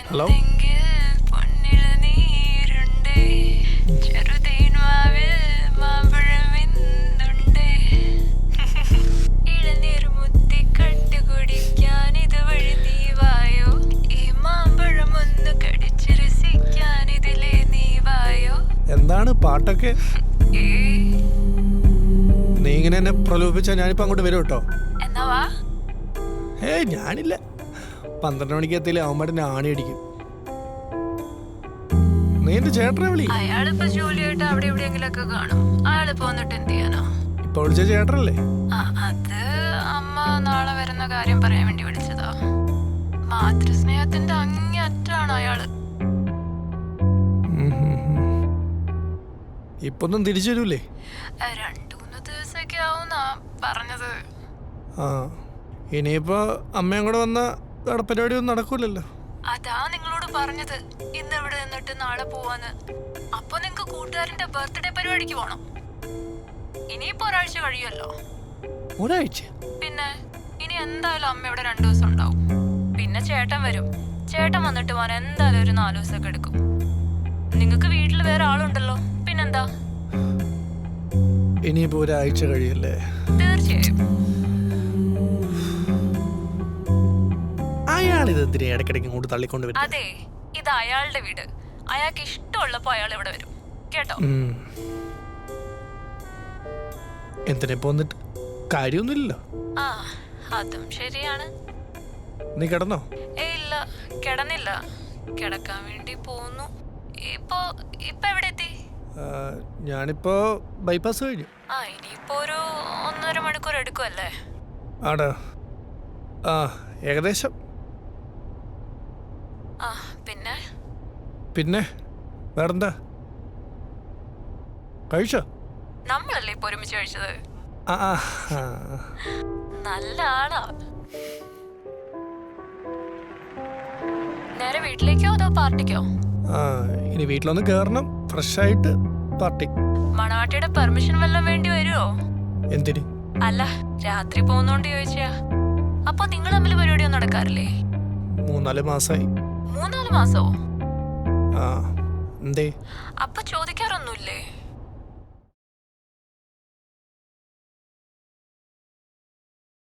Hello എന്താണ് പാട്ടൊക്കെ? നീ ഇങ്ങനെ എന്നെ പ്രലോഭിപ്പിച്ചാ ഞാനിപ്പോ അങ്ങോട്ട് വരും കേട്ടോ. ഞാനില്ല, 12 മണിക്ക് എത്തിയില്ലേ അവന്മാരെ ആണി അടിക്കും. നീ എന്റെ ചേട്ടനെ വിളി. അയാളിപ്പോ ജോലിയായിട്ട് അവിടെ എവിടെയെങ്കിലൊക്കെ കാണും. അയാളിപ്പോ വന്നിട്ട് എന്ത് ചെയ്യാനോ? ഇപ്പൊ വിളിച്ച ചേട്ടനല്ലേ? അത് അമ്മ നാളെ വരുന്ന കാര്യം പറയാൻ വേണ്ടി വിളിച്ചതാ. മാതൃസ്നേഹത്തിന്റെ അങ്ങേയറ്റാണ് അയാള്. ഇപ്പൊന്നും തിരിച്ചു വരൂലേ? 2-3 ദിവസമൊക്കെ ആവുന്നാ പറഞ്ഞത്. ഇനിയിപ്പോ അമ്മയും കൂടെ വന്ന പരിപാടി ഒന്നും നടക്കൂലല്ലോ. അതാ നിങ്ങളോട് പറഞ്ഞത് ഇന്ന് ഇവിടെ നിന്നിട്ട് നാളെ പോവാന്ന്. അപ്പൊ നിങ്ങക്ക് കൂട്ടുകാരന്റെ ബർത്ത്ഡേ പരിപാടിക്ക് പോണം. ഇനിയിപ്പോ ഒരാഴ്ച കഴിയുമല്ലോ. ഒരാഴ്ച? പിന്നെ ഇനി എന്തായാലും അമ്മ ഇവിടെ 2 ദിവസം ഉണ്ടാവും. പിന്നെ ചേട്ടൻ വരും. ചേട്ടൻ വന്നിട്ട് പോവാൻ എന്തായാലും ഒരു 4 ദിവസമൊക്കെ എടുക്കും. നിങ്ങക്ക് വീട്ടിൽ വേറെ ആളുണ്ടല്ലോ, പിന്നെന്താ? ഇനിയിപ്പോ ഒരാഴ്ച കഴിയല്ലേ? തീർച്ചയായും. അയാളിതെന്തിനാ ഇടയ്ക്കിടയ്ക്ക് ഇങ്ങോട്ട് തള്ളിക്കൊണ്ട് വരും? അതെ, ഇത് അയാളുടെ വീട്. അയാൾക്ക് ഇഷ്ടമുള്ളപ്പോ അയാൾ ഇവിടെ വരും, കേട്ടോ? എന്തിനിപ്പോ വന്നിട്ട് കാര്യമൊന്നുമില്ലല്ലോ. ആ, അതും ശരിയാണ്. നീ കിടന്നോ? ഇല്ല, കിടന്നില്ല. കിടക്കാൻ വേണ്ടി പോന്നു. ഇപ്പൊ എവിടെ എത്തി? ഞാനിപ്പോ ബൈപ്പാസ് കഴിഞ്ഞു. ഇനിയിപ്പോ ഒരു 1.5 മണിക്കൂർ എടുക്കുമല്ലേ? ആടാ, ഏകദേശം. പിന്നെ വേറെന്താ? കഴിച്ചോ? നമ്മളല്ലേ ഇപ്പൊ ഒരുമിച്ച് കഴിച്ചത്. നല്ല ആളാ. നേരെ വീട്ടിലേക്കോ അതോ പാർട്ടിക്കോ? ഇനി വീട്ടിലൊന്ന് കേറണം, ഫ്രഷ് ആയിട്ട് പാർട്ടി. മണവാട്ടിയുടെ പെർമിഷൻ വല്ലതും വേണ്ടി വരുമോ? എന്തിന്? അല്ല, രാത്രി പോകുന്നോണ്ട് ചോദിച്ചാ. അപ്പൊ നിങ്ങൾ തമ്മിൽ പരിപാടിയൊന്നും നടക്കാറില്ലേ? 3-4 മാസമായി. 3-4 മാസോ? എന്തേ? അപ്പൊ ചോദിക്കാറൊന്നുമില്ലേ?